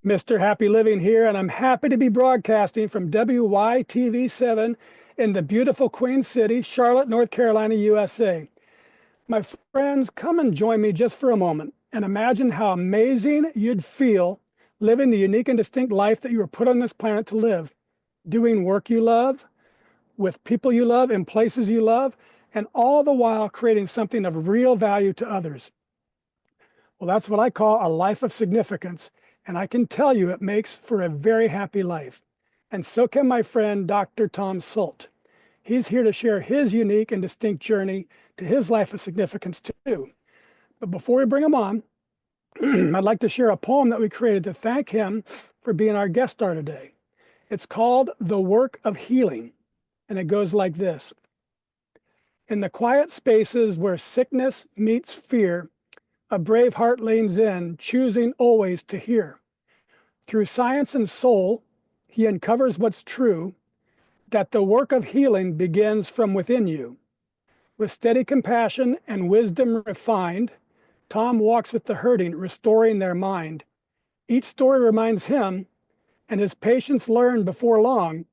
Mr. Happy Living here, and I'm happy to be broadcasting from WYTV7 in the beautiful Queen City, Charlotte, North Carolina, USA. My friends, come and join me just for a moment and imagine how amazing you'd feel living the unique and distinct life that you were put on this planet to live, doing work you love, with people you love, in places you love, and all the while creating something of real value to others. Well, that's what I call a life of significance. And I can tell you it makes for a very happy life. And so can my friend, Dr. Tom Sult. He's here to share his unique and distinct journey to his life of significance too. But before we bring him on, I'd like to share a poem that we created to thank him for being our guest star today. It's called The Work of Healing. And it goes like this. In the quiet spaces where sickness meets fear, a brave heart leans in, choosing always to hear. Through science and soul, he uncovers what's true, that the work of healing begins from within you. With steady compassion and wisdom refined, Tom walks with the hurting, restoring their mind. Each story reminds him, and his patients learn before long,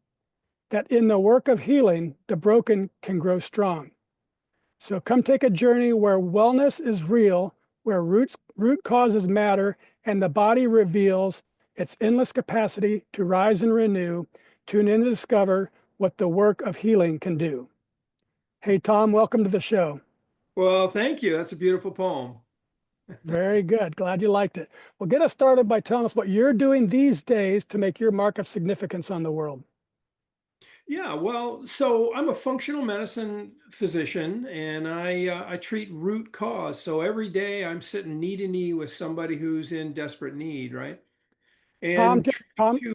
that in the work of healing, the broken can grow strong. So come take a journey where wellness is real, where root causes matter, and the body reveals its endless capacity to rise and renew. Tune in to discover what the work of healing can do. Hey, Tom, welcome to the show. Well, thank you. That's a beautiful poem. Very good. Glad you liked it. Well, get us started by telling us what you're doing these days to make your mark of significance on the world. Yeah, well, so I'm a functional medicine physician and I treat root cause. So every day I'm sitting knee to knee with somebody who's in desperate need, right? Tom, And just, trying Tom, to,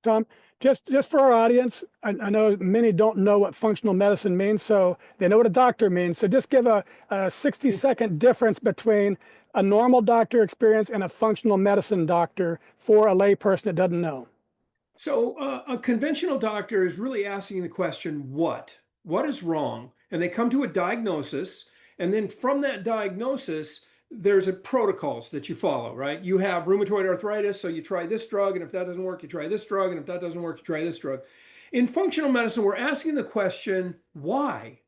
Tom, just for our audience, I know many don't know what functional medicine means, so they know what a doctor means. So just give a 60-second difference between a normal doctor experience and a functional medicine doctor for a layperson that doesn't know. a conventional doctor is really asking the question, what? What is wrong? And they come to a diagnosis, and then from that diagnosis, there's a protocols that you follow, right? You have rheumatoid arthritis, so you try this drug, and if that doesn't work, you try this drug, and if that doesn't work, you try this drug. In functional medicine, we're asking the question, why?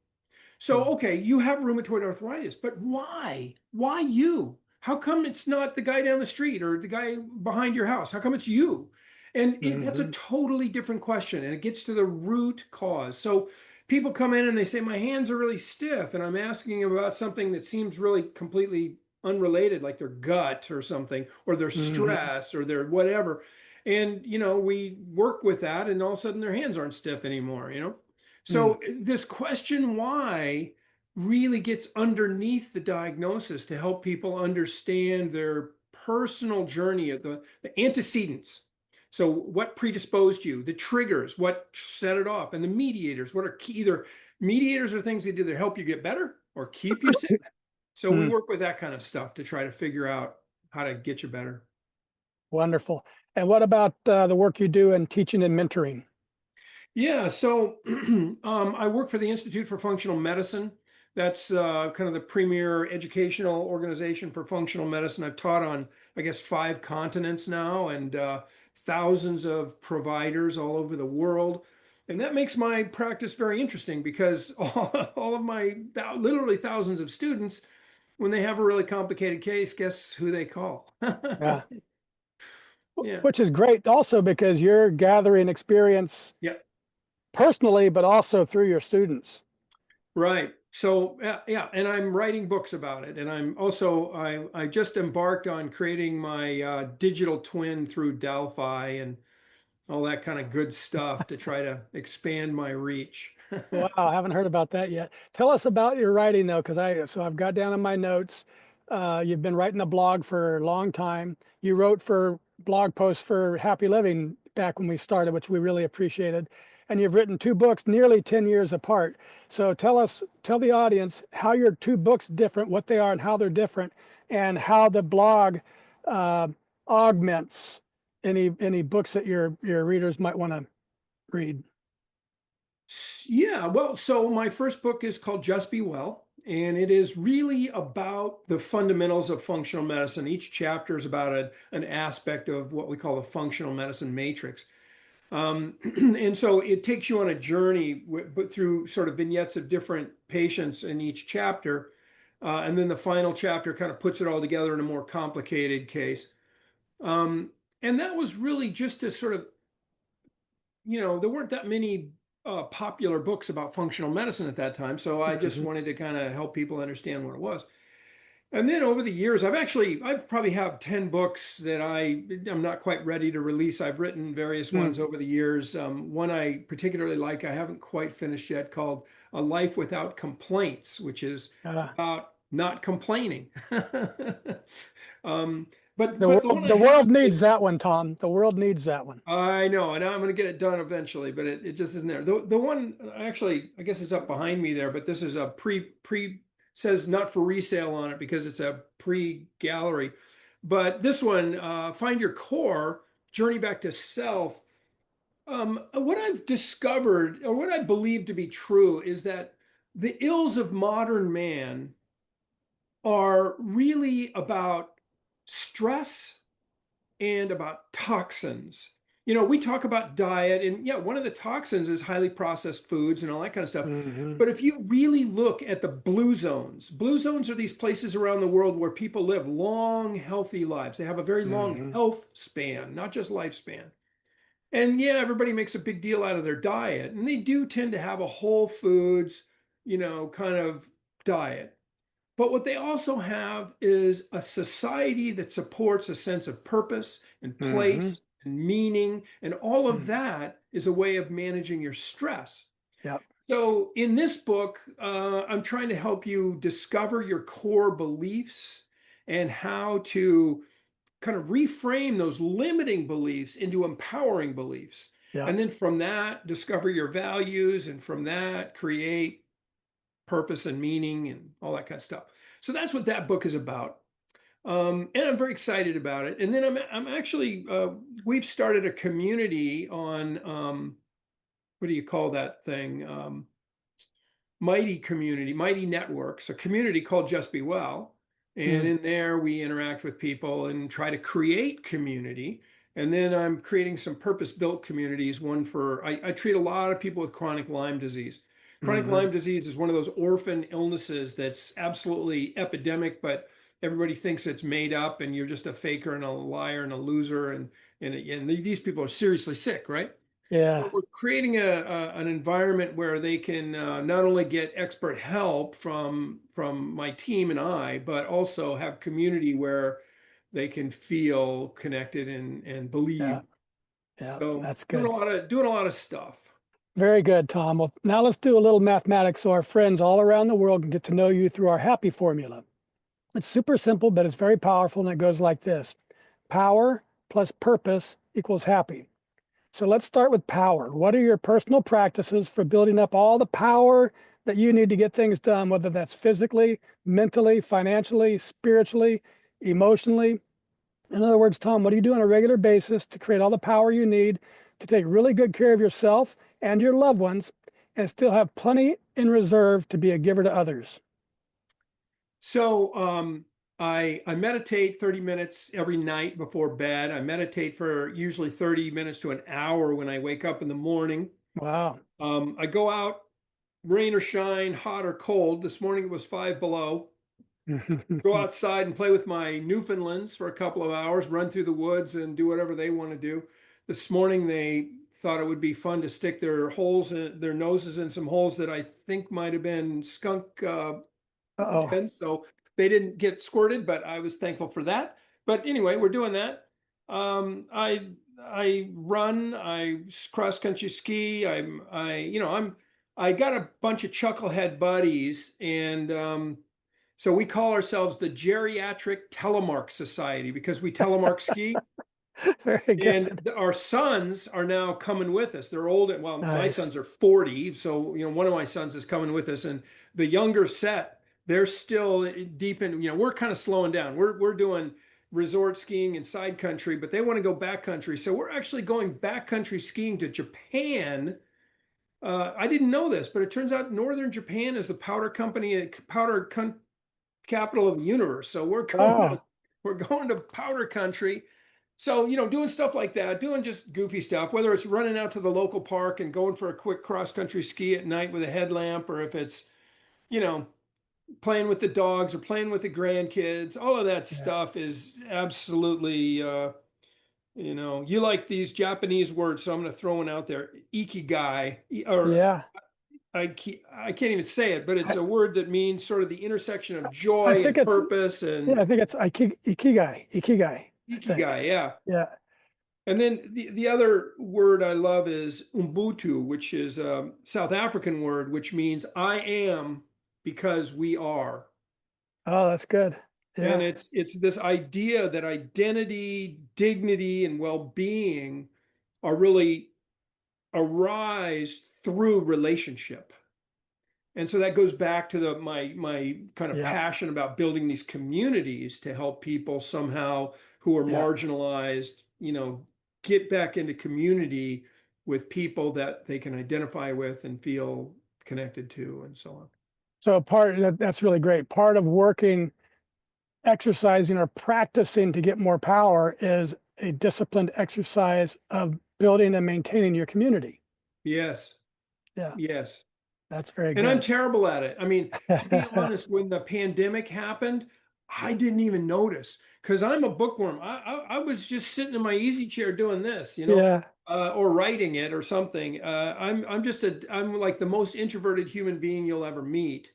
So, Hmm. okay, you have rheumatoid arthritis, but why? Why you? How come it's not the guy down the street or the guy behind your house? How come it's you? That's a Mm-hmm. totally different question, and it gets to the root cause. So people come in and they say, my hands are really stiff, and I'm asking about something that seems really completely unrelated, like their gut or something, or their Mm-hmm. stress or their whatever. And, we work with that, and all of a sudden their hands aren't stiff anymore. Mm-hmm. So this question why really gets underneath the diagnosis to help people understand their personal journey of the antecedents. So what predisposed you, the triggers, what set it off, and the mediators, what are key, either mediators are things that either help you get better or keep you sick. So we work with that kind of stuff to try to figure out how to get you better. Wonderful. And what about the work you do in teaching and mentoring? Yeah, so I work for the Institute for Functional Medicine. That's kind of the premier educational organization for functional medicine. I've taught on, I guess, 5 continents now and thousands of providers all over the world. And that makes my practice very interesting because all of my literally thousands of students, when they have a really complicated case, guess who they call? Yeah. Yeah. Which is great also because you're gathering experience Yeah. personally, but also through your students. Right. So yeah, and I'm writing books about it, and I just embarked on creating my digital twin through Delphi and all that kind of good stuff to try to expand my reach. Wow, I haven't heard about that yet. Tell us about your writing though, because I've got down in my notes. You've been writing a blog for a long time. You wrote for blog posts for Happy Living back when we started, which we really appreciated. And you've written 2 books nearly 10 years apart. So tell the audience how your 2 books different, what they are and how they're different, and how the blog uh, augments any books that your readers might want to read. Yeah, well, so my first book is called Just Be Well, And it is really about the fundamentals of functional medicine. Each chapter is about an aspect of what we call the functional medicine matrix. And so it takes you on a journey but through sort of vignettes of different patients in each chapter. And then the final chapter kind of puts it all together in a more complicated case. Um, and that was really just to sort of, there weren't that many popular books about functional medicine at that time. So I just Hmm. wanted to kind of help people understand what it was. And then over the years, I've probably have 10 books that I'm not quite ready to release. I've written various Hmm. ones over the years. One I particularly like, I haven't quite finished yet, called A Life Without Complaints, which is Uh, about not complaining. Um, but the but the one world, I the world have needs is, that one, Tom. The world needs that one. I know, and I'm going to get it done eventually, but it just isn't there. The one actually, I guess it's up behind me there, but this is a pre says not for resale on it because it's a pre-gallery. But this one, Find Your Core, Journey Back to Self. What I've discovered, or what I believe to be true, is that the ills of modern man are really about stress and about toxins. We talk about diet, and yeah, one of the toxins is highly processed foods and all that kind of stuff. Hmm. But if you really look at the blue zones are these places around the world where people live long, healthy lives. They have a very long Hmm. health span, not just lifespan. And yeah, everybody makes a big deal out of their diet, and they do tend to have a whole foods, kind of diet. But what they also have is a society that supports a sense of purpose and Hmm. place and meaning. And all of Hmm. that is a way of managing your stress. Yep. So, in this book, I'm trying to help you discover your core beliefs and how to kind of reframe those limiting beliefs into empowering beliefs. Yep. And then from that, discover your values. And from that, create purpose and meaning and all that kind of stuff. So that's what that book is about. And I'm very excited about it. And then I'm actually, we've started a community on, what do you call that thing? Mighty Community, Mighty Networks, a community called Just Be Well. And Mm. in there, we interact with people and try to create community. And then I'm creating some purpose-built communities. One for, I treat a lot of people with chronic Lyme disease. Chronic Hmm. Lyme disease is one of those orphan illnesses that's absolutely epidemic, but everybody thinks it's made up and you're just a faker and a liar and a loser. And these people are seriously sick, right? Yeah. So we're creating an environment where they can not only get expert help from my team and I, but also have community where they can feel connected and Yeah. believe. Yeah. So That's doing a good. lot of doing a lot of stuff. Very good, Tom. Well, now let's do a little mathematics so our friends all around the world can get to know you through our happy formula. It's super simple, but it's very powerful, and it goes like this. Power plus purpose equals happy. So let's start with power. What are your personal practices for building up all the power that you need to get things done, whether that's physically, mentally, financially, spiritually, emotionally? In other words, Tom, what do you do on a regular basis to create all the power you need to take really good care of yourself and your loved ones and still have plenty in reserve to be a giver to others? So I meditate 30 minutes every night before bed. I meditate for usually 30 minutes to an hour when I wake up in the morning. Wow. I go out, rain or shine, hot or cold. This morning it was 5 below. Go outside and play with my Newfoundlands for a couple of hours, run through the woods and do whatever they want to do. This morning they thought it would be fun to stick their noses in some holes that I think might have been skunk Uh-oh. dens, so they didn't get squirted, but I was thankful for that. But anyway, we're doing that. I run, I cross country ski. I got a bunch of chucklehead buddies, and so we call ourselves the Geriatric Telemark Society because we telemark ski. Very And good. our sons are now coming with us. They're old. Well, my Nice. sons are 40. So, one of my sons is coming with us. And the younger set, they're still deep in, we're kind of slowing down. We're doing resort skiing and side country, but they want to go backcountry. So we're actually going backcountry skiing to Japan I didn't know this, but it turns out northern Japan is the capital of the universe. So Wow. we're going to powder country. So, doing stuff like that, doing just goofy stuff, whether it's running out to the local park and going for a quick cross country ski at night with a headlamp, or if it's, you know, playing with the dogs or playing with the grandkids, all of that Yeah. stuff is absolutely, you like these Japanese words, so I'm going to throw one out there. Ikigai, or Yeah. I can't even say it, but it's I, a word that means sort of the intersection of I joy think and it's, purpose yeah, and I think it's Ikigai, I think. ikigai. Yeah. Yeah. And then the other word I love is Ubuntu, which is a South African word, which means I am because we are. Oh, that's good. And Yeah. it's this idea that identity, dignity, and well-being are really arise through relationship. And so that goes back to my kind of Yeah. passion about building these communities to help people somehow who are Yeah. marginalized, get back into community with people that they can identify with and feel connected to and so on. So that's really great. Part of working, exercising or practicing to get more power is a disciplined exercise of building and maintaining your community. Yes, Yeah. yes. That's very And I'm good. terrible at it. I mean, to be honest, when the pandemic happened, I didn't even notice because I'm a bookworm. I was just sitting in my easy chair doing this, Yeah. or writing it or something. I'm like the most introverted human being you'll ever meet.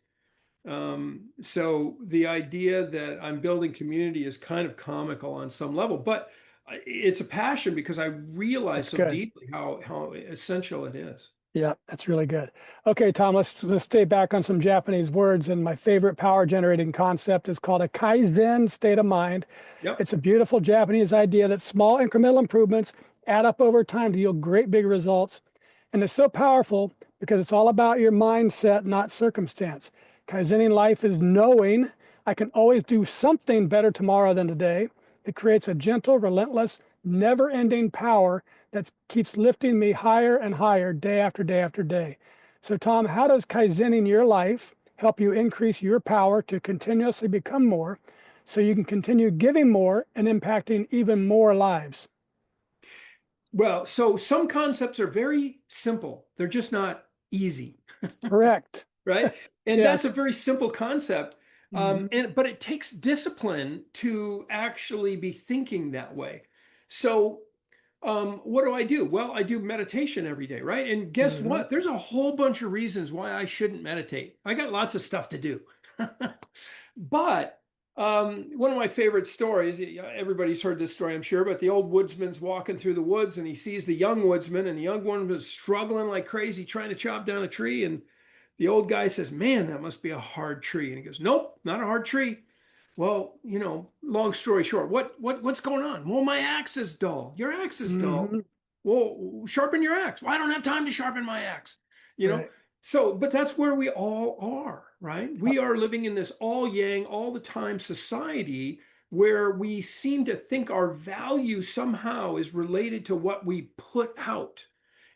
So the idea that I'm building community is kind of comical on some level, but it's a passion because I realize That's so good. deeply how essential it is. Yeah, that's really good. Okay, Tom, let's stay back on some Japanese words. And my favorite power generating concept is called a Kaizen state of mind. Yep. It's a beautiful Japanese idea that small incremental improvements add up over time to yield great big results. And it's so powerful because it's all about your mindset, not circumstance. Kaizening life is knowing I can always do something better tomorrow than today. It creates a gentle, relentless, never ending power that keeps lifting me higher and higher day after day after day. So, Tom, how does Kaizening your life help you increase your power to continuously become more so you can continue giving more and impacting even more lives? Well, so some concepts are very simple. They're just not easy, Correct. right? And that's a Yes. very simple concept. Hmm. But it takes discipline to actually be thinking that way. So, what do I do? Well, I do meditation every day, right? And guess Hmm. what? There's a whole bunch of reasons why I shouldn't meditate. I got lots of stuff to do. But one of my favorite stories, everybody's heard this story, I'm sure, but the old woodsman's walking through the woods and he sees the young woodsman, and the young one was struggling like crazy trying to chop down a tree. And the old guy says, "Man, that must be a hard tree." And he goes, "Nope, not a hard tree." Well, long story short, what's going on? Well, my axe is dull. Your axe is dull. Hmm. Well, sharpen your axe. Well, I don't have time to sharpen my axe. You know, Right. so, but that's where we all are, right? We are living in this all yang, all the time society where we seem to think our value somehow is related to what we put out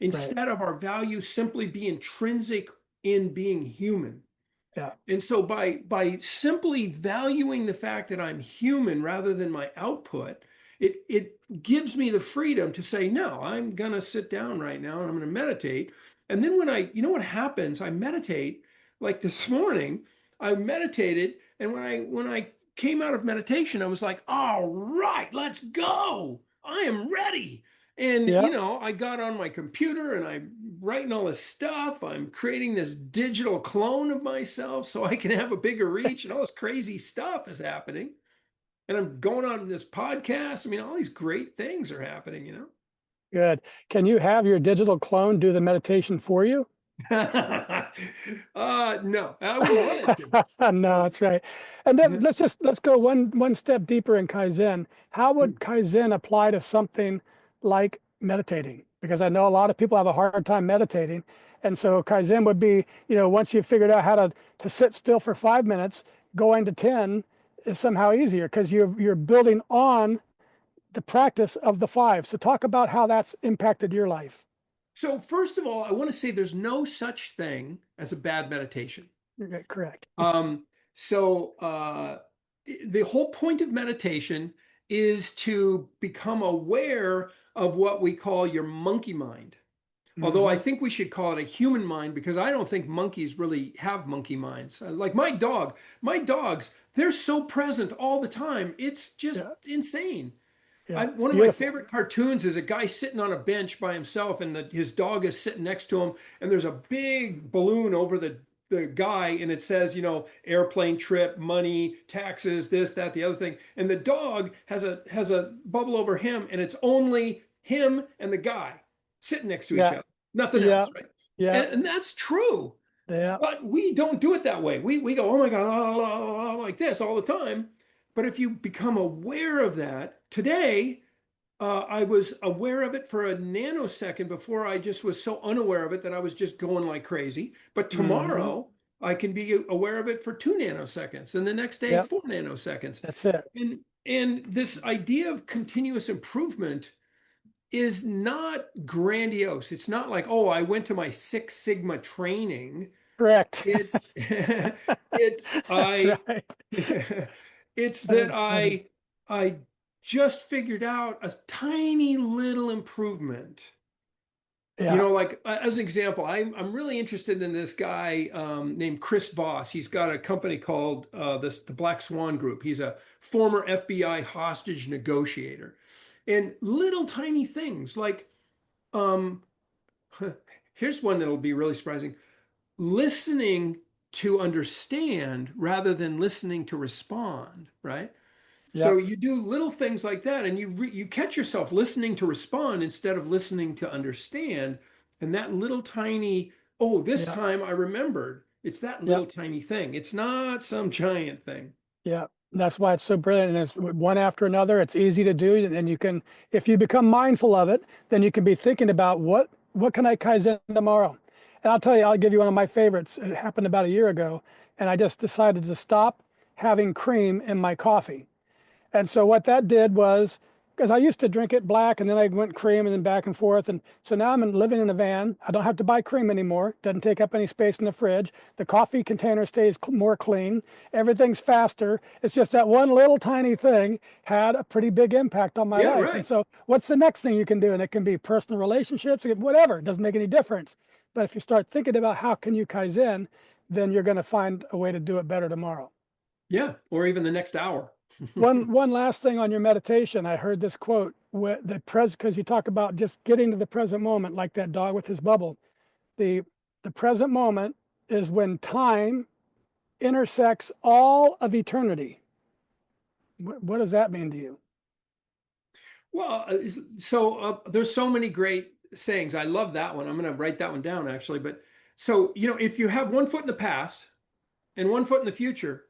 Right. instead of our value simply be intrinsic in being human. Yeah. And so by simply valuing the fact that I'm human rather than my output, it gives me the freedom to say, no, I'm gonna sit down right now and I'm gonna meditate. And then what happens, I meditate, like this morning, I meditated, and when I came out of meditation, I was like, all right, let's go. I am ready. And Yeah. I got on my computer and I'm writing all this stuff. I'm creating this digital clone of myself so I can have a bigger reach, and all this crazy stuff is happening. And I'm going on this podcast. I mean, all these great things are happening. Good. Can you have your digital clone do the meditation for you? No, I wouldn't want it to. No, that's right. And then let's go one step deeper in Kaizen. How would Kaizen apply to something like meditating? Because I know a lot of people have a hard time meditating. And so Kaizen would be, once you've figured out how to sit still for 5 minutes, going to 10 is somehow easier because you're building on the practice of the five. So talk about how that's impacted your life. So first of all, I want to say there's no such thing as a bad meditation. Okay, correct. Um, so the whole point of meditation is to become aware of what we call your monkey mind. Although I Hmm. think we should call it a human mind because I don't think monkeys really have monkey minds. Like my dogs, they're so present all the time. It's just Yeah, insane. yeah, it's One of my beautiful. favorite cartoons is a guy sitting on a bench by himself, and his dog is sitting next to him, and there's a big balloon over the guy, and it says, airplane trip, money, taxes, this, that, the other thing, and the dog has a bubble over him, and it's only him and the guy sitting next to each Yeah, other, nothing yeah, else, right? yeah, And that's true, yeah. but we don't do it that way. We go, oh my God, la, la, la, like this all the time. But if you become aware of that today, I was aware of it for a nanosecond before I just was so unaware of it that I was just going like crazy. But Hmm. tomorrow I can be aware of it for 2 nanoseconds, and the next day Yep, 4 nanoseconds. that's it. And this idea of continuous improvement is not grandiose. It's not like, oh, I went to my Six Sigma training. Correct. It's it's That's I right. it's that That's funny. I just figured out a tiny little improvement. Yeah, Like as an example, I'm really interested in this guy named Chris Voss. He's got a company called the Black Swan Group. He's a former FBI hostage negotiator, and little tiny things like um, here's one that'll be really surprising: listening to understand rather than listening to respond. Right? So yep, you do little things like that, and you catch yourself listening to respond instead of listening to understand. And that little tiny, oh, this yep, time I remembered. It's that little yep, tiny thing. It's not some giant thing. yep. That's why it's so brilliant. And it's one after another. It's easy to do, and you can, if you become mindful of it, then you can be thinking about what can I Kaizen tomorrow. And I'll tell you, I'll give you one of my favorites. It happened about a year ago, and I just decided to stop having cream in my coffee. And so what that did was, because I used to drink it black and then I went cream and then back and forth. And so now living in a van. I don't have to buy cream anymore. Doesn't take up any space in the fridge. The coffee container stays more clean. Everything's faster. It's just that one little tiny thing had a pretty big impact on my Yeah, life. And right. so what's the next thing you can do? And it can be personal relationships, whatever. It doesn't make any difference. But if you start thinking about how can you Kaizen, then you're going to find a way to do it better tomorrow. Yeah, or even the next hour. One last thing on your meditation. I heard this quote because you talk about just getting to the present moment, like that dog with his bubble. The the present moment is when time intersects all of eternity. What does that mean to you? Well, so there's so many great sayings. I love that one. I'm going to write that one down actually. But so, if you have one foot in the past and one foot in the future,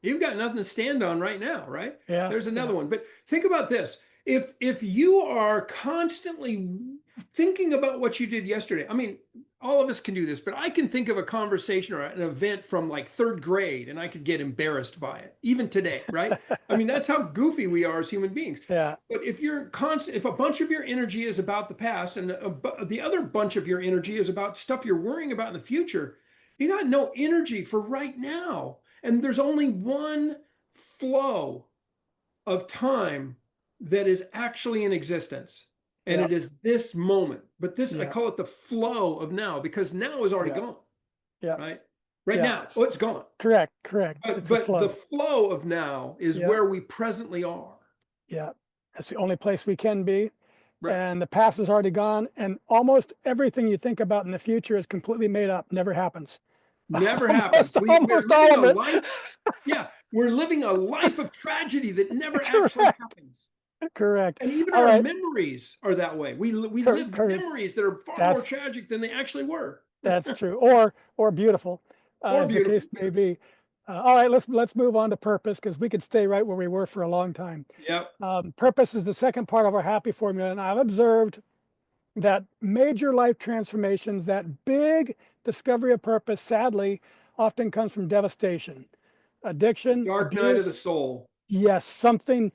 you've got nothing to stand on right now, right? Yeah, There's another yeah, one. But think about this. If you are constantly thinking about what you did yesterday, I mean, all of us can do this, but I can think of a conversation or an event from like third grade and I could get embarrassed by it, even today, right? I mean, that's how goofy we are as human beings. yeah, But if a bunch of your energy is about the past and the other bunch of your energy is about stuff you're worrying about in the future, you got no energy for right now. And there's only one flow of time that is actually in existence. And yeah, it is this moment. But I yeah, call it the flow of now because now is already yeah, gone, yeah, right? Right yeah. now, oh, It's it's gone. correct, correct. But It's a but the flow. flow of now is Yeah, where we presently are. yeah. That's the only place we can be. Right. And the past is already gone. And almost everything you think about in the future is completely made up. Never happens. Never happens. almost We're almost living all a of it. life. Yeah, we're living a life of tragedy that never actually Correct. happens. Correct. And even All our right. memories are that way. We live Correct. memories that are far more That's tragic than they actually were, that's true. Or beautiful, or as the beautiful. case may be. All right. Let's move on to purpose because we could stay right where we were for a long time. Yep. Purpose is the second part of our happy formula, and I've observed that major life transformations, that big discovery of purpose, sadly, often comes from devastation, The addiction, dark night of the abuse. soul. Yes, something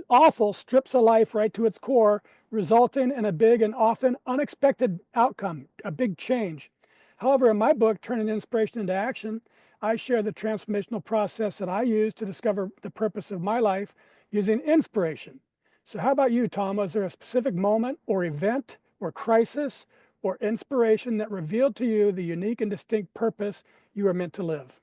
awful strips a life right to its core, resulting in a big and often unexpected outcome, a big change. However, in my book, Turning Inspiration into Action, I share the transformational process that I use to discover the purpose of my life using inspiration. So, how about you, Tom? Was there a specific moment or event or crisis or inspiration that revealed to you the unique and distinct purpose you were meant to live?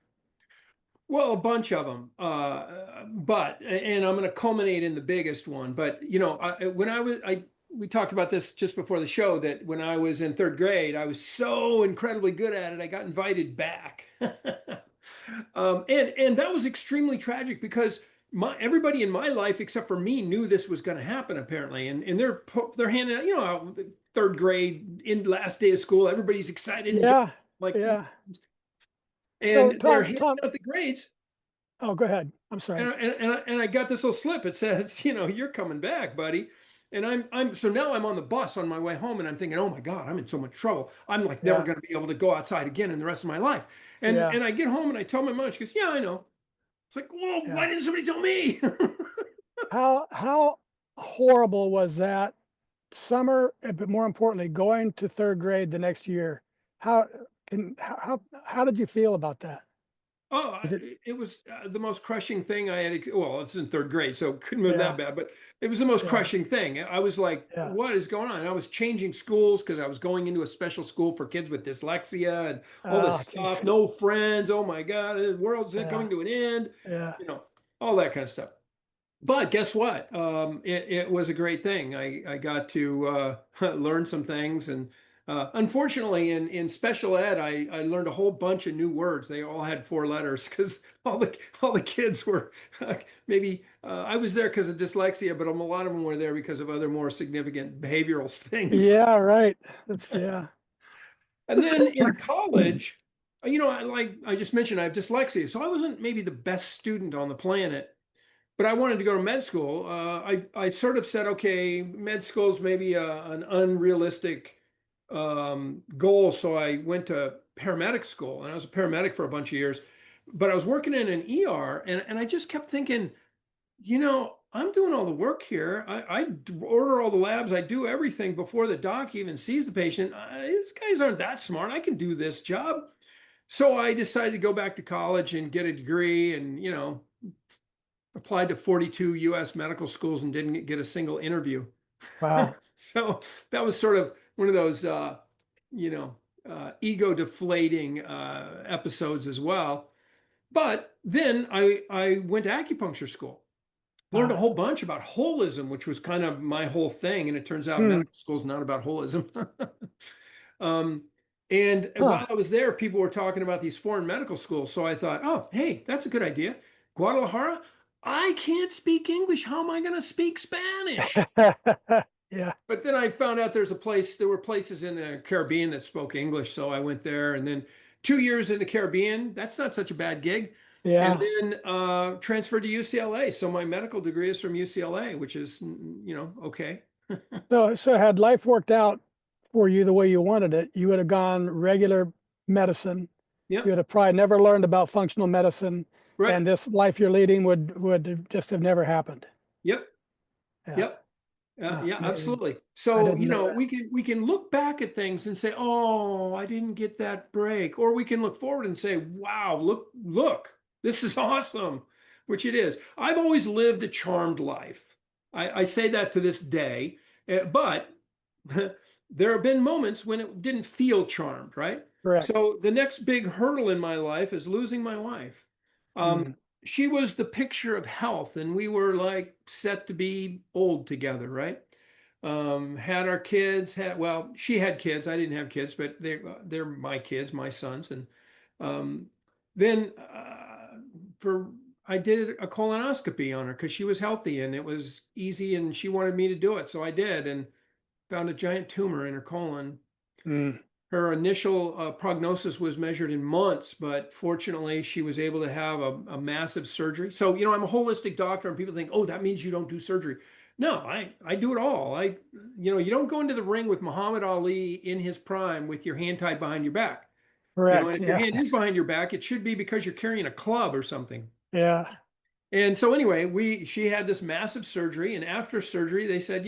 Well, a bunch of them, and I'm going to culminate in the biggest one. But when we talked about this just before the show that when I was in third grade, I was so incredibly good at it, I got invited back, and that was extremely tragic because everybody in my life except for me knew this was going to happen apparently, and they're handing out, third grade in last day of school, everybody's excited and Yeah, like, yeah. So, and they're Tom, handing Tom, out the grades. oh, go ahead. I'm sorry. And I got this little slip. It says, you're coming back, buddy. And so now I'm on the bus on my way home and I'm thinking, oh my God, I'm in so much trouble. I'm like never Yeah, going to be able to go outside again in the rest of my life. And yeah, and I get home and I tell my mom, she goes, yeah, I know. It's like, well, why yeah. didn't somebody tell me? How horrible was that summer, but more importantly, going to third grade the next year? How how did you feel about that? Oh, Is it it was the most crushing thing I had. Well, it's in third grade, so it couldn't have been that yeah, bad, but it was the most yeah, crushing thing. I was like, yeah. what is going on? And I was changing schools because I was going into a special school for kids with dyslexia and all this Oh, stuff. jeez. No friends. Oh my God, the world's Yeah, coming to an end. yeah. You know, all that kind of stuff. But guess what? It was a great thing. I got to learn some things, and unfortunately, in special ed, I learned a whole bunch of new words. They all had four letters because all the kids were maybe I was there because of dyslexia, but a lot of them were there because of other more significant behavioral things. Yeah, right. That's yeah. And then in college, like I just mentioned, I have dyslexia, so I wasn't maybe the best student on the planet, but I wanted to go to med school. I sort of said, okay, med school is maybe an unrealistic goal. So I went to paramedic school and I was a paramedic for a bunch of years. But I was working in an ER and I just kept thinking, I'm doing all the work here. I order all the labs. I do everything before the doc even sees the patient. These guys aren't that smart. I can do this job. So I decided to go back to college and get a degree and, applied to 42 US medical schools and didn't get a single interview. Wow. So that was sort of one of those, ego deflating episodes as well. But then I went to acupuncture school, learned a Uh, whole bunch about holism, which was kind of my whole thing. And it turns out hmm. medical school is not about holism. um, and Huh. while I was there, people were talking about these foreign medical schools. So I thought, oh, hey, that's a good idea. Guadalajara, I can't speak English. How am I going to speak Spanish? Yeah, But then I found out there were places in the Caribbean that spoke English. So I went there and then 2 years in the Caribbean, that's not such a bad gig. And yeah. then transferred to UCLA. So my medical degree is from UCLA, which is, okay. So had life worked out for you the way you wanted it, you would have gone regular medicine. You Yep. would have probably never learned about functional medicine, Right. and this life you're leading would just have never happened. Yep. Yeah. Yep. Oh, Yeah, amazing. absolutely. I So, didn't know that. we can look back at things and say, "Oh, I didn't get that break," or we can look forward and say, "Wow, look, this is awesome," which it is. I've always lived a charmed life. I say that to this day, but there have been moments when it didn't feel charmed, right? Correct. So the next big hurdle in my life is losing my wife. Um, Mm, she was the picture of health, and we were like set to be old together, right? Had our kids, well, she had kids. I didn't have kids, but they're my kids, my sons, and um, then for I did a colonoscopy on her because she was healthy and it was easy, and she wanted me to do it, so I did, and found a giant tumor in her colon. mm, Her initial prognosis was measured in months, but fortunately, she was able to have a massive surgery. So, I'm a holistic doctor, and people think, oh, that means you don't do surgery. No, I do it all. You don't go into the ring with Muhammad Ali in his prime with your hand tied behind your back. And correct. if your Yeah. hand is behind your back, it should be because you're carrying a club or something. Yeah. And so anyway, she had this massive surgery, and after surgery, they said,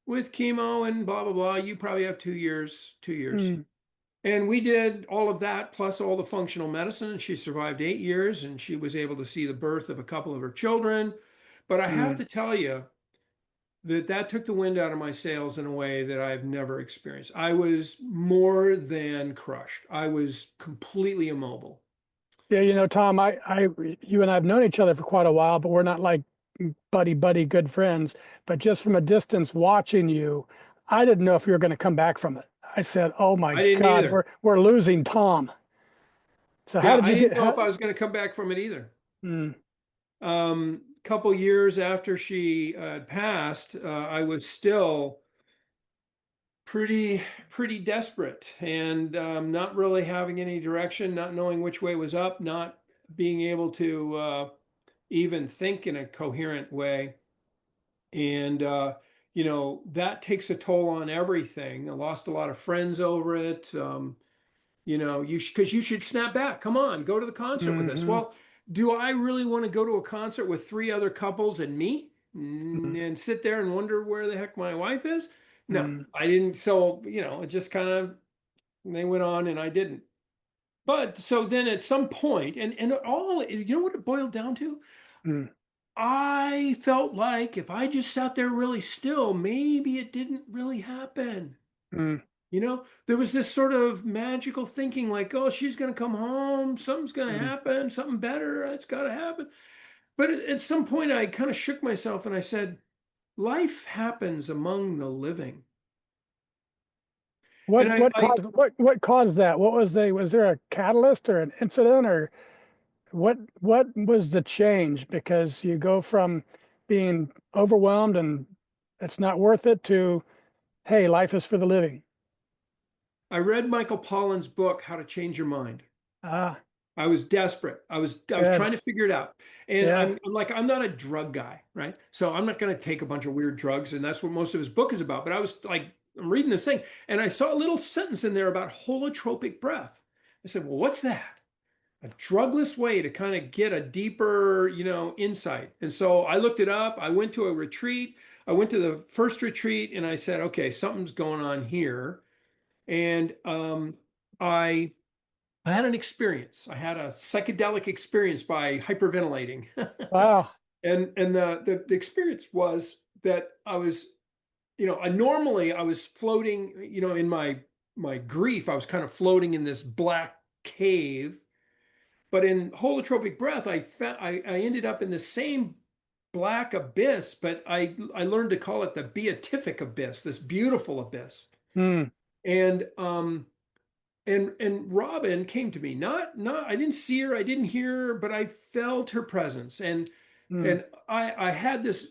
with chemo and blah blah blah. You probably have 2 years, 2 years. Mm, And we did all of that plus all the functional medicine. And she survived 8 years and she was able to see the birth of a couple of her children. But I have mm. to tell you that that took the wind out of my sails in a way that I've never experienced. I was more than crushed. I was completely immobile. Yeah, Tom, you and I have known each other for quite a while, but we're not like buddy good friends. But just from a distance watching you, I didn't know if you were going to come back from it. I said, "Oh my I didn't God, either. we're losing Tom." So how Yeah, did I you didn't get? know if I was going to come back from it either. Mm, Couple years after she passed, I was still pretty desperate and not really having any direction, not knowing which way was up, not being able to even think in a coherent way. And that takes a toll on everything. I lost a lot of friends over it. Because you should snap back. Come on, go to the concert with us. hmm Well, do I really want to go to a concert with three other couples and me mm, and sit there and wonder where the heck my wife is? No, mm, I didn't. So, it just kind of, they went on and I didn't. But so then at some point, and all, what it boiled down to? mm, I felt like if I just sat there really still, maybe it didn't really happen. mm, There was this sort of magical thinking like, oh, she's going to come home, something's going to mm. happen, something better, it's got to happen. But at some point, I kind of shook myself and I said, life happens among the living. And What caused that? Was there a catalyst or an incident or what was the change? Because you go from being overwhelmed and it's not worth it to, hey, life is for the living. I read Michael Pollan's book, How to Change Your Mind. Ah, I was desperate. I was good. trying to figure it out. And Yeah. I'm like, I'm not a drug guy, right? So I'm not going to take a bunch of weird drugs. And that's what most of his book is about. But I was like, I'm reading this thing and I saw a little sentence in there about holotropic breath. I said, well, what's that? A drugless way to kind of get a deeper, insight. And so I looked it up. I went to a retreat. I went to the first retreat and I said, okay, something's going on here. And I I had an experience. I had a psychedelic experience by hyperventilating. Wow. And the experience was that I was, I was floating, in my grief, I was kind of floating in this black cave. But in holotropic breath, I ended up in the same black abyss, but I learned to call it the beatific abyss, this beautiful abyss. Mm, And and Robin came to me. Not I didn't see her, I didn't hear her, but I felt her presence. mm, And I had this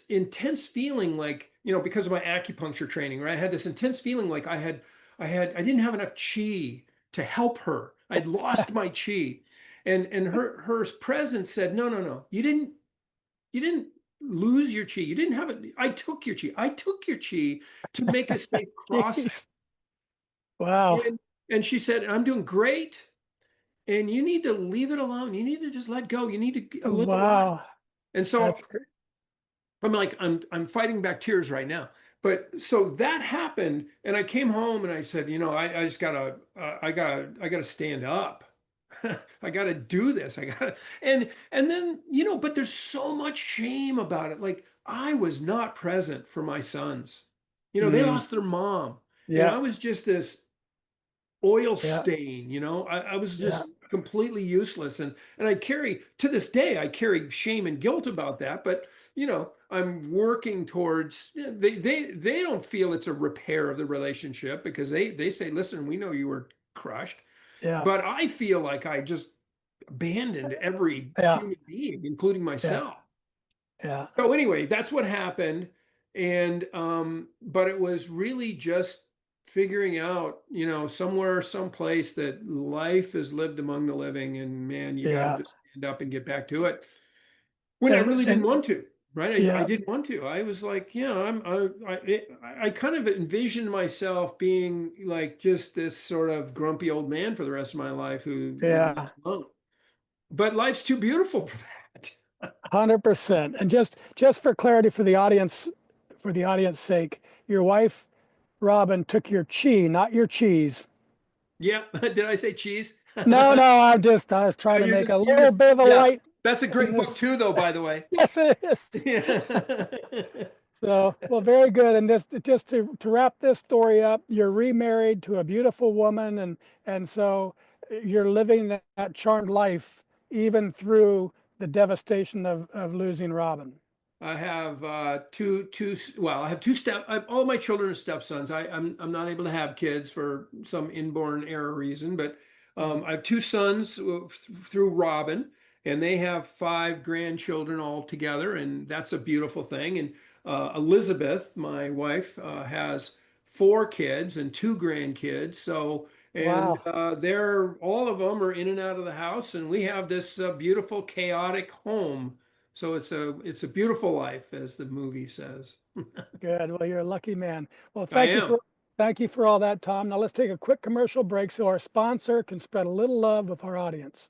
intense feeling like, because of my acupuncture training, right? I had this intense feeling like I didn't have enough chi to help her. I'd lost my chi. And her presence said, no, no, no. You didn't lose your chi. You didn't have it. I took your chi. I took your chi to make a safe crossing. jeez. Wow. And and she said, I'm doing great. And you need to leave it alone. You need to just let go. You need to live a life. Wow. And so That's great. I'm like, I'm fighting back tears right now. But so that happened, and I came home and I said, I just gotta, I gotta stand up. I gotta do this. I gotta, and then, but there's so much shame about it. Like I was not present for my sons. They Mm, lost their mom, and I yeah. was just this oil Yeah. stain. I was Yeah. just completely useless. And I carry to this day, I carry shame and guilt about that. But I'm working towards, they don't feel it's a repair of the relationship because they say, listen, we know you were crushed. Yeah. But I feel like I just abandoned every Yeah. human being, including Yeah. myself. Yeah. So anyway, that's what happened. And but it was really just figuring out, somewhere, someplace that life is lived among the living, and man, you got to Yeah. just stand up and get back to it. When I really didn't And want to, right? I yeah. didn't want to. I was like, yeah, I kind of envisioned myself being like just this sort of grumpy old man for the rest of my life who Yeah. lives alone. But life's too beautiful for that. 100%. And just for clarity for the audience, for the audience sake, your wife, Robin, took your chi, not your cheese. Yeah. Did I say cheese? No, no, I was trying to make a You're little just, bit of a yeah. light That's a in great book this. too, though, by the way. Yes, it is. Yeah. So, well, very good. And this, just to wrap this story up, you're remarried to a beautiful woman, and so you're living that charmed life even through the devastation of losing Robin. I have well, I have two all my children are stepsons. I'm not able to have kids for some inborn error reason, but Mhm. I have two sons through Robin, and they have five grandchildren all together, and that's a beautiful thing. And Elizabeth, my wife, has four kids and two grandkids. So, and Wow. they're all of them are in and out of the house, and we have this beautiful, chaotic home. So it's a beautiful life, as the movie says. Good. Well, you're a lucky man. Well, I am. thank you for all that, Tom. Now let's take a quick commercial break so our sponsor can spread a little love with our audience.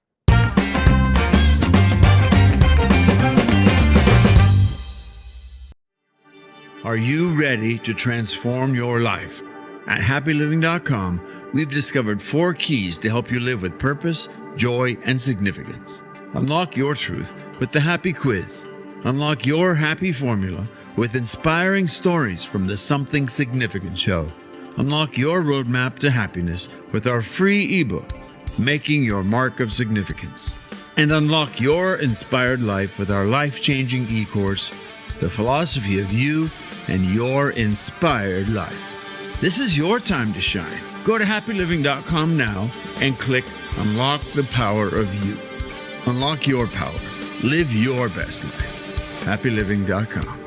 Are you ready to transform your life? At happyliving.com, we've discovered 4 keys to help you live with purpose, joy, and significance. Unlock your truth with the Happy Quiz. Unlock your happy formula with inspiring stories from the Something Significant Show. Unlock your roadmap to happiness with our free ebook, Making Your Mark of Significance. And unlock your inspired life with our life-changing e-course, The Philosophy of You and Your Inspired Life. This is your time to shine. Go to happyliving.com now and click Unlock the Power of You. Unlock your power. Live your best life. happyliving.com.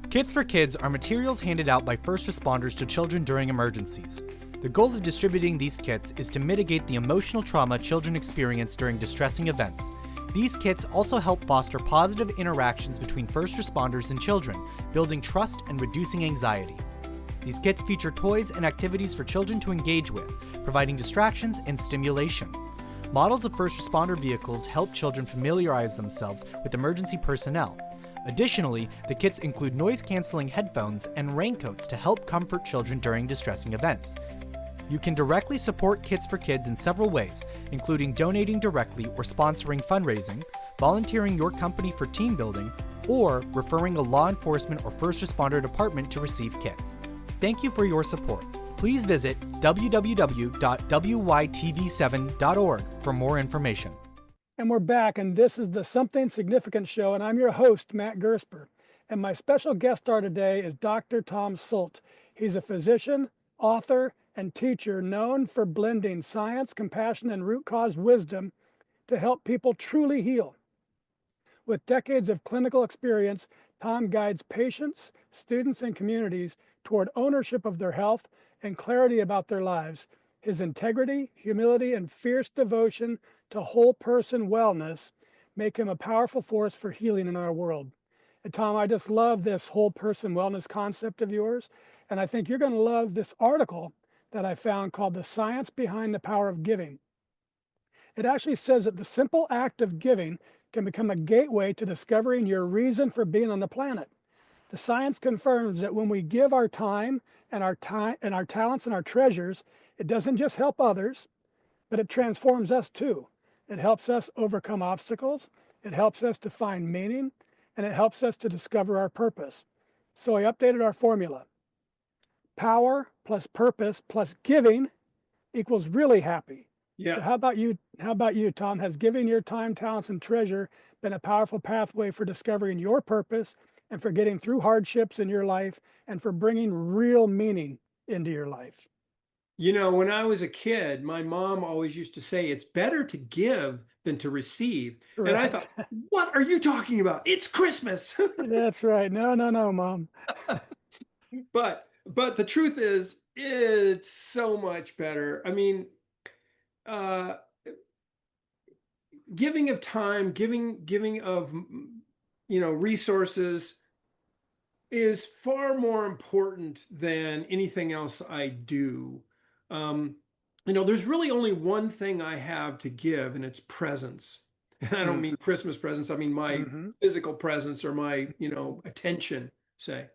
Kits for Kids are materials handed out by first responders to children during emergencies. The goal of distributing these kits is to mitigate the emotional trauma children experience during distressing events. These kits also help foster positive interactions between first responders and children, building trust and reducing anxiety. These kits feature toys and activities for children to engage with, providing distractions and stimulation. Models of first responder vehicles help children familiarize themselves with emergency personnel. Additionally, the kits include noise-canceling headphones and raincoats to help comfort children during distressing events. You can directly support Kits for Kids in several ways, including donating directly or sponsoring fundraising, volunteering your company for team building, or referring a law enforcement or first responder department to receive kits. Thank you for your support. Please visit www.wytv7.org for more information. And we're back, and this is the Something Significant Show, and I'm your host, Matt Gersper. And my special guest star today is Dr. Tom Sult. He's a physician, author, and teacher known for blending science, compassion, and root cause wisdom to help people truly heal. With decades of clinical experience, Tom guides patients, students, and communities toward ownership of their health and clarity about their lives. His integrity, humility, and fierce devotion to whole person wellness make him a powerful force for healing in our world. And Tom, I just love this whole person wellness concept of yours. And I think you're going to love this article that I found called The Science Behind the Power of Giving. It actually says that the simple act of giving can become a gateway to discovering your reason for being on the planet. The science confirms that when we give our time and our talents and our treasures, it doesn't just help others, but it transforms us too. It helps us overcome obstacles, it helps us to find meaning, and it helps us to discover our purpose. So I updated our formula. Power plus purpose plus giving equals really happy. Yeah. So how about you, Tom? Has giving your time, talents, and treasure been a powerful pathway for discovering your purpose and for getting through hardships in your life and for bringing real meaning into your life? When I was a kid, my mom always used to say, it's better to give than to receive. And I Right. thought, what are you talking about? It's Christmas. That's right. No, no, no, Mom. But the truth is, it's so much better. I mean, uh, giving of time, giving of resources is far more important than anything else I do. Um, there's really only one thing I have to give, and it's presence. And I don't mean Christmas presents, I mean my Mm-hmm. physical presence or my, attention, say.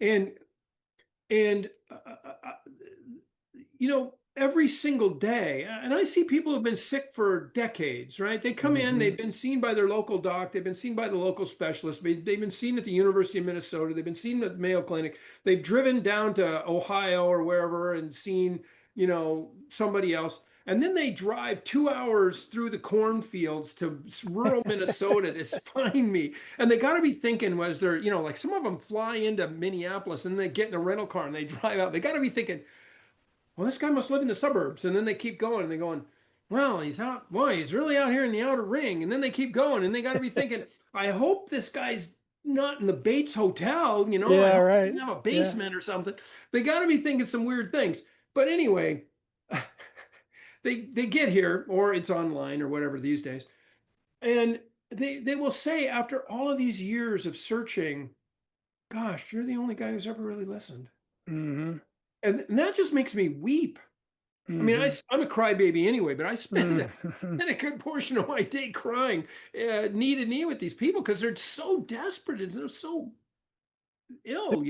And and every single day, and I see people who've been sick for decades, right? They come in, Mm-hmm. they've been seen by their local doc, they've been seen by the local specialist, they've been seen at the University of Minnesota, they've been seen at the Mayo Clinic, they've driven down to Ohio or wherever and seen, somebody else. And then they drive 2 hours through the cornfields to rural Minnesota to find me. And they got to be thinking, was there, like some of them fly into Minneapolis and they get in a rental car and they drive out. They got to be thinking, well, this guy must live in the suburbs. And then they keep going and they're going, well, he's out, boy, he's really out here in the outer ring. And then they keep going and they got to be thinking, I hope this guy's not in the Bates Hotel. I Yeah, hope he right. doesn't have a Yeah. basement or something. They got to be thinking some weird things. But anyway, they get here, or it's online or whatever these days. And they will say, after all of these years of searching, gosh, you're the only guy who's ever really listened. Mm-hmm. And that just makes me weep. I mean, Mm-hmm. I'm a crybaby anyway, but I Mm-hmm. spend a good portion of my day crying knee to knee with these people because they're so desperate and they're so ill.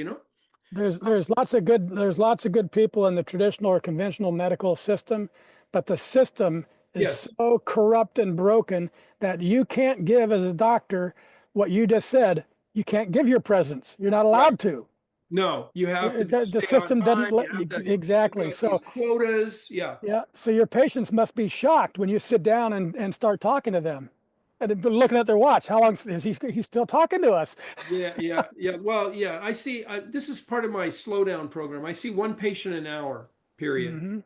There's lots of good people in the traditional or conventional medical system, but the system is Yes, so corrupt and broken that you can't give as a doctor what you just said. You can't give your presence. You're not right. allowed to. No, you have to The stay on system doesn't time. You let have to pick exactly. out these So quotas. Yeah, yeah, so your patients must be shocked when you sit down and start talking to them, and they're looking at their watch. How long is he's still talking to us? yeah. Well, yeah, I see. This is part of my slow down program. I see one patient an hour, period. Hmm.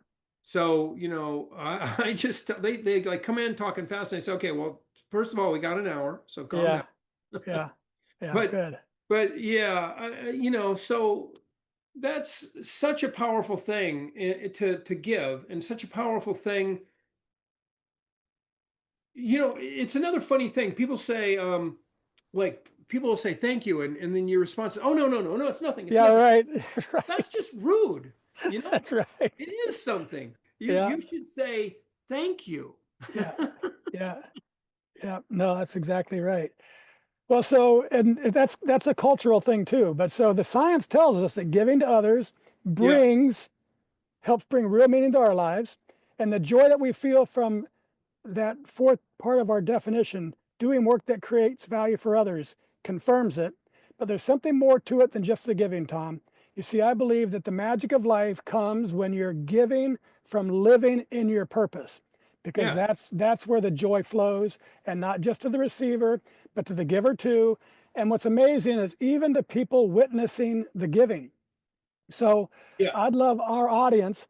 So, I just, they like come in talking fast and I say, okay, well, first of all, we got an hour, so calm down. Yeah, yeah, yeah. But, Good. but yeah, so that's such a powerful thing to give, and such a powerful thing. It's another funny thing. People say, like people will say thank you, and then your response is, oh, no, it's nothing. It's Yeah, nothing. right, right. That's just rude. You know, That's right. it is something. You Yeah, you should say thank you. yeah, yeah, yeah. No, that's exactly right. Well, so and that's a cultural thing too. But so the science tells us that giving to others Yeah, brings helps bring real meaning to our lives, and the joy that we feel from that fourth part of our definition, doing work that creates value for others, confirms it. But there's something more to it than just the giving, Tom. You see, I believe that the magic of life comes when you're giving from living in your purpose, because yeah, that's where the joy flows, and not just to the receiver, but to the giver too. And what's amazing is even to people witnessing the giving. So yeah. I'd love our audience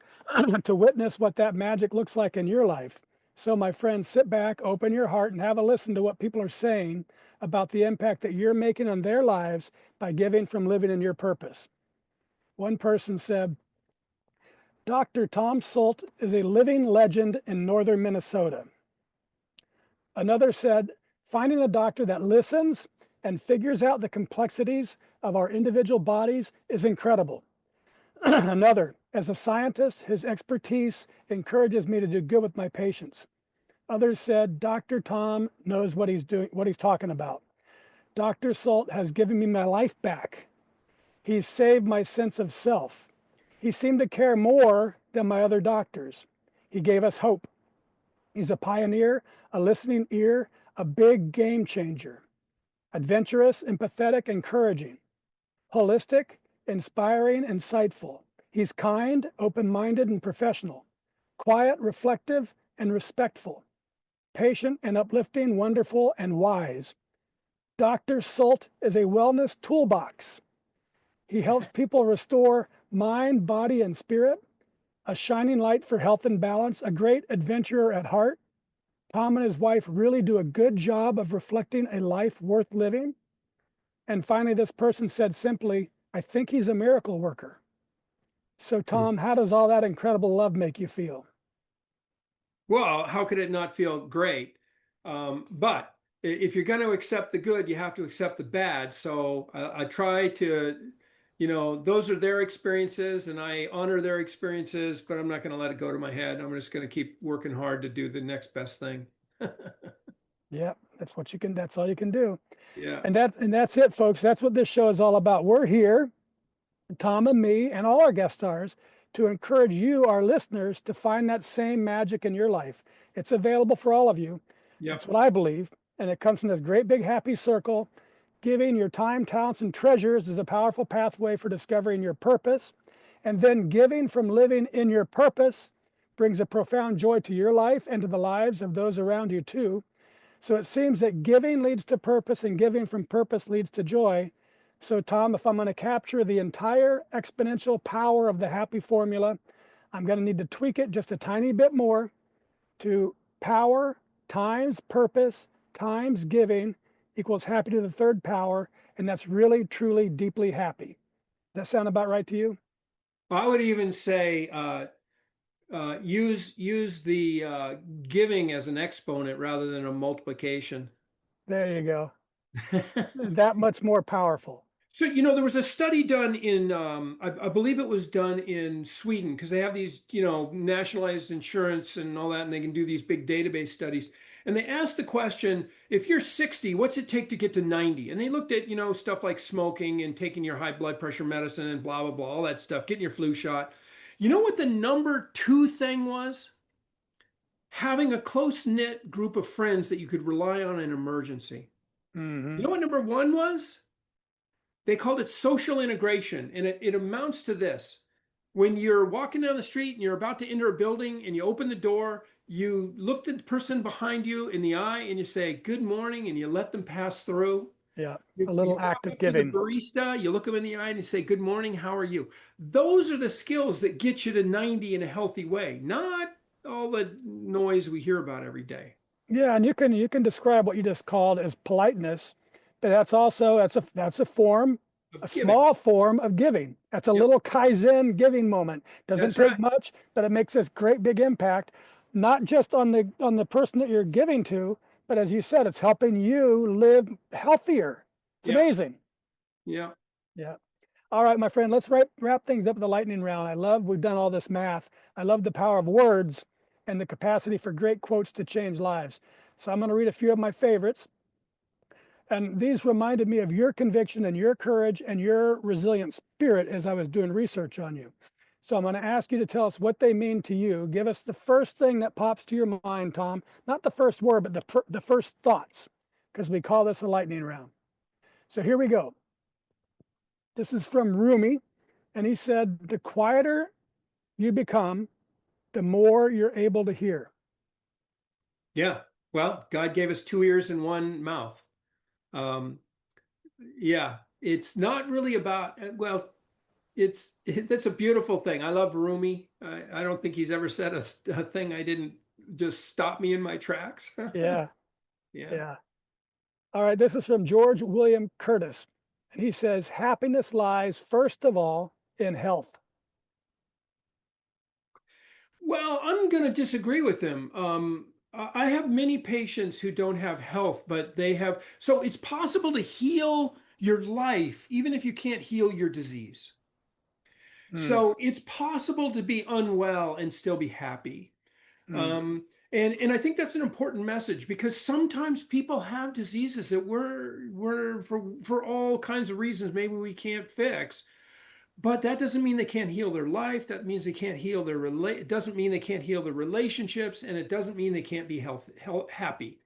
to witness what that magic looks like in your life. So, my friends, sit back, open your heart, and have a listen to what people are saying about the impact that you're making on their lives by giving from living in your purpose. One person said, Dr. Tom Sult is a living legend in northern Minnesota. Another said, finding a doctor that listens and figures out the complexities of our individual bodies is incredible. Another, as a scientist, his expertise encourages me to do good with my patients. Others said, Dr. Tom knows what he's doing, what he's talking about. Dr. Salt has given me my life back. He's saved my sense of self. He seemed to care more than my other doctors. He gave us hope. He's a pioneer, a listening ear, a big game changer. Adventurous, empathetic, encouraging. Holistic, inspiring, insightful. He's kind, open-minded, and professional. Quiet, reflective, and respectful. Patient and uplifting, wonderful, and wise. Dr. Sult is a wellness toolbox. He helps people restore mind, body, and spirit, a shining light for health and balance, a great adventurer at heart. Tom and his wife really do a good job of reflecting a life worth living. And finally, this person said simply, I think he's a miracle worker. So, Tom, how does all that incredible love make you feel? Well, how could it not feel great? But if you're going to accept the good, you have to accept the bad. So I try to, those are their experiences and I honor their experiences, but I'm not going to let it go to my head. I'm just going to keep working hard to do the next best thing. Yeah, that's what you can, that's all you can do. Yeah. And that's it, folks. That's what this show is all about. We're here, Tom and me and all our guest stars, to encourage you, our listeners, to find that same magic in your life. It's available for all of you. That's Yep. what I believe. And it comes from this great big happy circle. Giving your time, talents, and treasures is a powerful pathway for discovering your purpose. And then giving from living in your purpose brings a profound joy to your life and to the lives of those around you too. So it seems that giving leads to purpose and giving from purpose leads to joy. So Tom, if I'm going to capture the entire exponential power of the happy formula, I'm going to need to tweak it just a tiny bit more to power times purpose times giving equals happy to the third power. And that's really, truly, deeply happy. Does that sound about right to you? I would even say use the giving as an exponent rather than a multiplication. There you go. That much more powerful. So, there was a study done in, I believe it was done in Sweden because they have these, nationalized insurance and all that, and they can do these big database studies. And they asked the question, if you're 60, what's it take to get to 90? And they looked at, stuff like smoking and taking your high blood pressure medicine and blah, blah, blah, all that stuff, getting your flu shot. You know what the number 2 thing was? Having a close-knit group of friends that you could rely on in an emergency. Mm-hmm. You know what number 1 was? They called it social integration, and it amounts to this. When you're walking down the street and you're about to enter a building and you open the door, you look at the person behind you in the eye and you say, good morning, and you let them pass through. Yeah, You a little walk act of up to the giving. barista, you look them in the eye and you say, good morning, how are you? Those are the skills that get you to 90 in a healthy way, not all the noise we hear about every day. Yeah, and you can describe what you just called as politeness, but that's a form, a Of giving. small form of giving. That's a Yep. little Kaizen giving moment. Doesn't That's take right. much, but it makes this great big impact, not just on the person that you're giving to, but as you said, it's helping you live healthier. It's Yeah. amazing. Yeah. Yeah. All right, my friend, let's wrap things up with the lightning round. We've done all this math. I love the power of words and the capacity for great quotes to change lives. So I'm going to read a few of my favorites. And these reminded me of your conviction and your courage and your resilient spirit as I was doing research on you. So I'm going to ask you to tell us what they mean to you. Give us the first thing that pops to your mind, Tom. Not the first word, but the first thoughts, because we call this a lightning round. So here we go. This is from Rumi, and he said, the quieter you become, the more you're able to hear. Yeah. Well, God gave us 2 ears and 1 mouth. Yeah, it's not really about, well, that's a beautiful thing. I love Rumi. I don't think he's ever said a thing I didn't just stop me in my tracks. Yeah, Yeah. yeah. All right, this is from George William Curtis. And he says, happiness lies first of all in health. Well, I'm going to disagree with him. I have many patients who don't have health, but they have, so it's possible to heal your life even if you can't heal your disease. Mm, So it's possible to be unwell and still be happy. mm. And I think that's an important message because sometimes people have diseases that we're for all kinds of reasons maybe we can't fix, but that doesn't mean they can't heal their life. That means they can't heal it doesn't mean they can't heal their relationships, and it doesn't mean they can't be happy.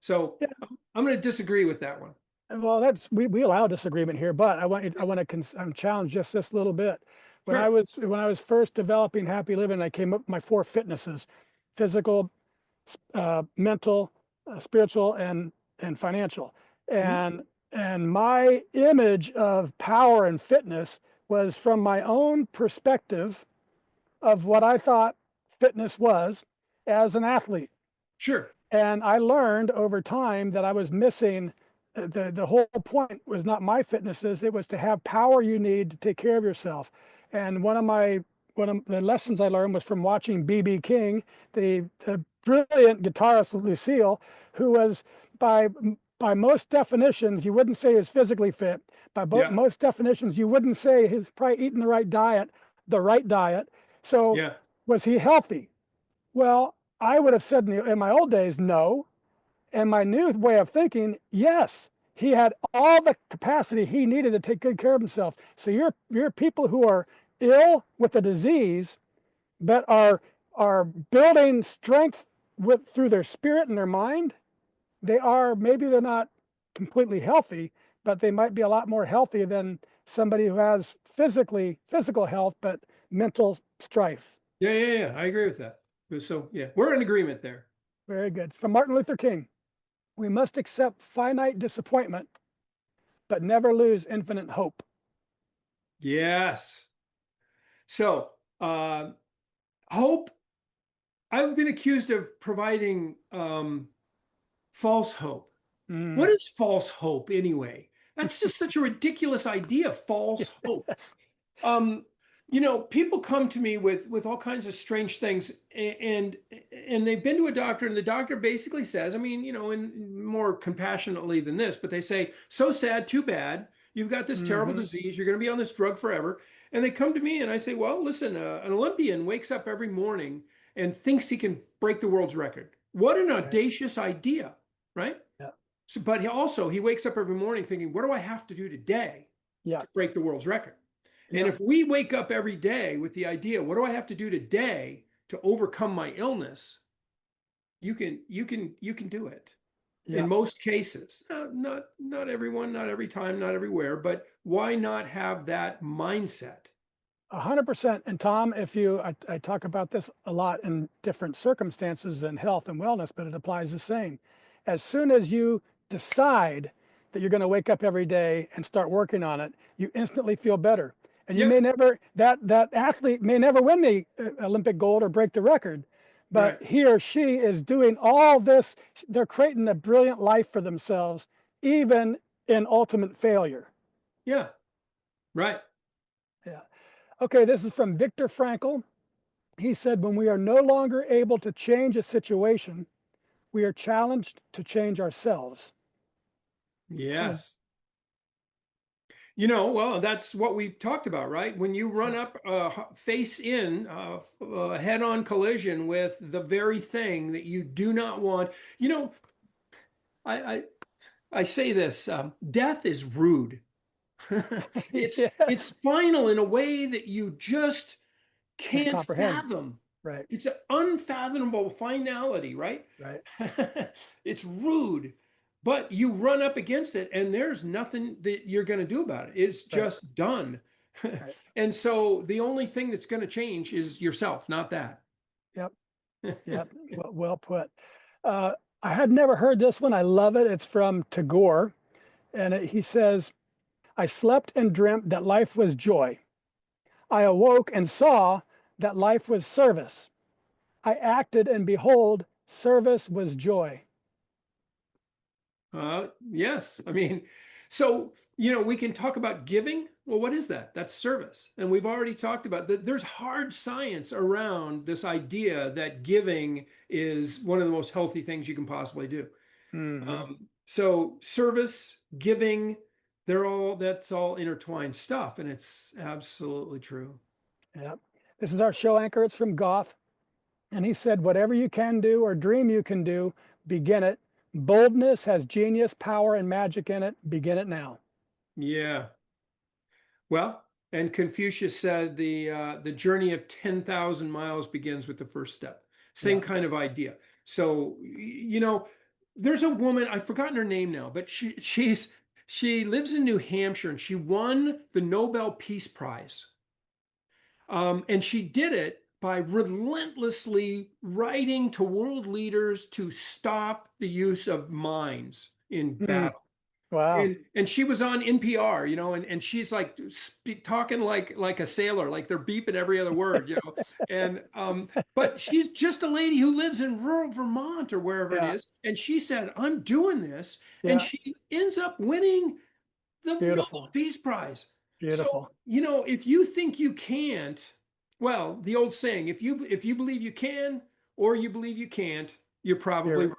So Yeah, I'm going to disagree with that one. well, we allow disagreement here, but I want to challenge just this little bit. Sure. When I was first developing happy living, I came up with my 4 fitnesses: physical, mental, spiritual, and financial. Mhm. And my image of power and fitness was from my own perspective of what I thought fitness was as an athlete. Sure. And I learned over time that I was missing the whole point was not my fitnesses, it was to have power you need to take care of yourself. And one of the lessons I learned was from watching B.B. King, the brilliant guitarist Lucille, who was by most definitions, you wouldn't say he's physically fit. By Yeah. most definitions, you wouldn't say he's probably eating the right diet. So Yeah. was he healthy? Well, I would have said in my old days, no. And my new way of thinking, yes, he had all the capacity he needed to take good care of himself. So you're people who are ill with a disease, but are building strength through their spirit and their mind. Maybe they're not completely healthy, but they might be a lot more healthy than somebody who has physical health but mental strife. Yeah. I agree with that. So yeah, we're in agreement there. Very good. From Martin Luther King, we must accept finite disappointment, but never lose infinite hope. Yes. So hope. I've been accused of providing false hope. What is false hope anyway? That's just such a ridiculous idea, false hope. Yes. People come to me with all kinds of strange things, and they've been to a doctor, and the doctor basically says, I mean, in more compassionately than this, but they say, so sad, too bad. You've got this terrible disease. You're going to be on this drug forever. And they come to me and I say, well, listen, an Olympian wakes up every morning and thinks he can break the world's record. What an audacious idea, right? Yeah. So, but he wakes up every morning thinking, what do I have to do today to break the world's record? And if we wake up every day with the idea, what do I have to do today to overcome my illness? You can do it. In most cases. Not everyone, not every time, not everywhere, but why not have that mindset? 100%. And Tom, I talk about this a lot in different circumstances in health and wellness, but it applies the same. As soon as you decide that you're going to wake up every day and start working on it, you instantly feel better. And you may never, that athlete may never win the Olympic gold or break the record, but he or she is doing all this. They're creating a brilliant life for themselves, even in ultimate failure. Yeah. Right. Yeah. Okay, this is from Viktor Frankl. He said, when we are no longer able to change a situation, we are challenged to change ourselves. Yes. Well, that's what we talked about, right? When you run up face in a head-on collision with the very thing that you do not want, I say this, death is rude. It's final in a way that you just can't fathom. Right. It's an unfathomable finality, right? Right. It's rude, but you run up against it and there's nothing that you're going to do about it. It's just done. And so the only thing that's going to change is yourself, not that. Yep. Well put. I had never heard this one. I love it. It's from Tagore. And he says, I slept and dreamt that life was joy. I awoke and saw that life was service. I acted and behold, service was joy. Yes. I mean, so, we can talk about giving. Well, what is that? That's service. And we've already talked about that. There's hard science around this idea that giving is one of the most healthy things you can possibly do. So service, giving, that's all intertwined stuff. And it's absolutely true. Yep. This is our show anchor. It's from Goff. And he said, whatever you can do or dream you can do, begin it. Boldness has genius, power, and magic in it. Begin it now. Yeah. Well, and Confucius said the journey of 10,000 miles begins with the first step. Same kind of idea. So, there's a woman, I've forgotten her name now, but she lives in New Hampshire and she won the Nobel Peace Prize. And she did it by relentlessly writing to world leaders to stop the use of mines in battle. Wow. And she was on NPR, and she's like talking like a sailor, like they're beeping every other word, and but she's just a lady who lives in rural Vermont or wherever it is. And she said, I'm doing this. And she ends up winning the Nobel Peace Prize. Beautiful. So, if you think you can't, well, the old saying, if you believe you can or you believe you can't, you're probably right.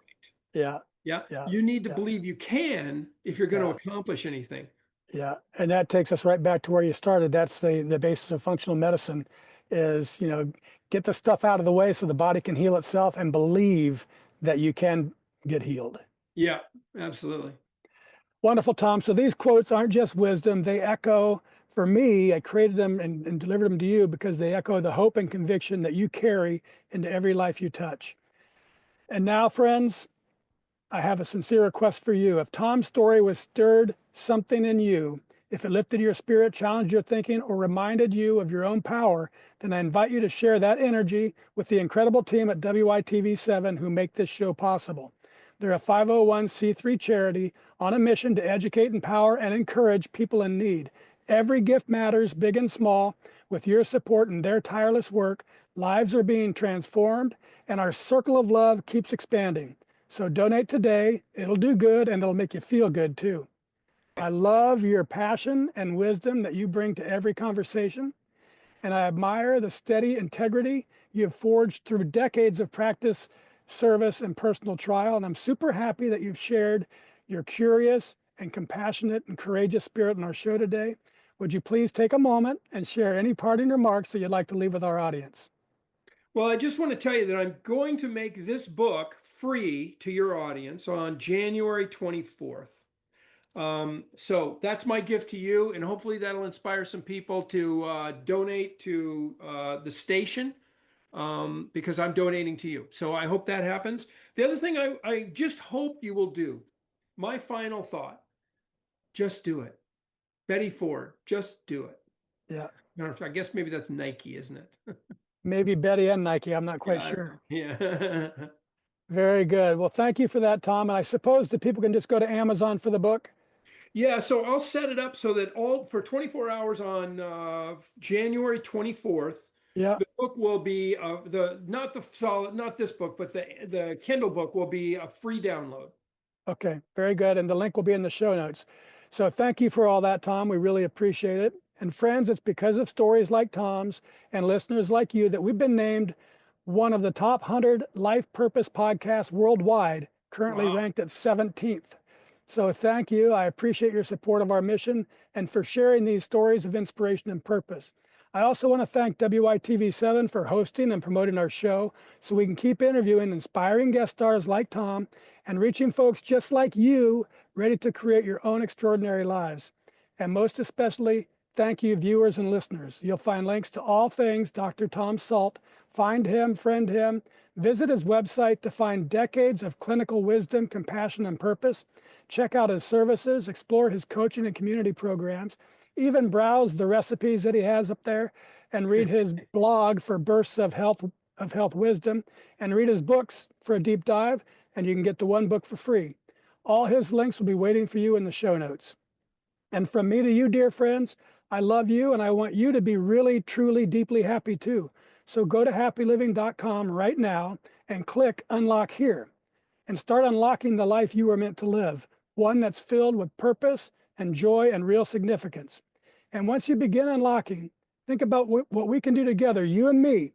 Yeah. Yeah. Yeah. You need to Yeah. believe you can if you're going Yeah. to accomplish anything. Yeah. And that takes us right back to where you started. That's the basis of functional medicine is, get the stuff out of the way so the body can heal itself and believe that you can get healed. Yeah, absolutely. Wonderful, Tom. So these quotes aren't just wisdom. They echo, for me, I created them and delivered them to you because they echo the hope and conviction that you carry into every life you touch. And now, friends, I have a sincere request for you. If Tom's story was stirred something in you, if it lifted your spirit, challenged your thinking, or reminded you of your own power, then I invite you to share that energy with the incredible team at WITV7 who make this show possible. They're a 501c3 charity on a mission to educate, empower, and encourage people in need. Every gift matters, big and small. With your support and their tireless work, lives are being transformed, and our circle of love keeps expanding. So donate today. It'll do good, and it'll make you feel good too. I love your passion and wisdom that you bring to every conversation, and I admire the steady integrity you've forged through decades of practice, service, and personal trial. And I'm super happy that you've shared your curious and compassionate and courageous spirit in our show today. Would you please take a moment and share any parting remarks that you'd like to leave with our audience? Well, I just want to tell you that I'm going to make this book free to your audience on January 24th. So that's my gift to you, and hopefully that'll inspire some people to donate to the station because I'm donating to you. So I hope that happens. The other thing I just hope you will do, my final thought, just do it. Betty Ford, just do it. Yeah, I guess maybe that's Nike, isn't it? maybe Betty and Nike. I'm not quite Yeah, sure. yeah. Very good. Well, thank you for that, Tom. And I suppose that people can just go to Amazon for the book. Yeah, so I'll set it up so that all for 24 hours on January 24th, Yeah. the book will be the not the solid, not this book, but the Kindle book will be a free download. Okay, very good. And the link will be in the show notes. So thank you for all that, Tom. We really appreciate it. And friends, it's because of stories like Tom's and listeners like you that we've been named one of the top 100 life purpose podcasts worldwide, currently Wow. ranked at 17th. So thank you. I appreciate your support of our mission and for sharing these stories of inspiration and purpose. I also want to thank WITV7 for hosting and promoting our show so we can keep interviewing inspiring guest stars like Tom and reaching folks just like you ready to create your own extraordinary lives. And most especially, thank you, viewers and listeners. You'll find links to all things Dr. Tom Sult. Find him, friend him, visit his website to find decades of clinical wisdom, compassion, and purpose. Check out his services, explore his coaching and community programs, even browse the recipes that he has up there, and read his blog for bursts of health wisdom, and read his books for a deep dive, and you can get the one book for free. All his links will be waiting for you in the show notes. And from me to you, dear friends, I love you and I want you to be really, truly, deeply happy too. So go to happyliving.com right now and click Unlock Here and start unlocking the life you were meant to live, one that's filled with purpose and joy and real significance. And once you begin unlocking, think about what we can do together, you and me,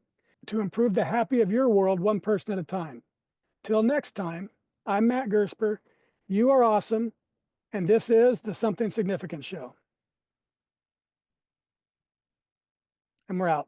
to improve the happy of your world one person at a time. Till next time, I'm Matt Gersper. You are awesome. And this is the Something Significant Show. And we're out.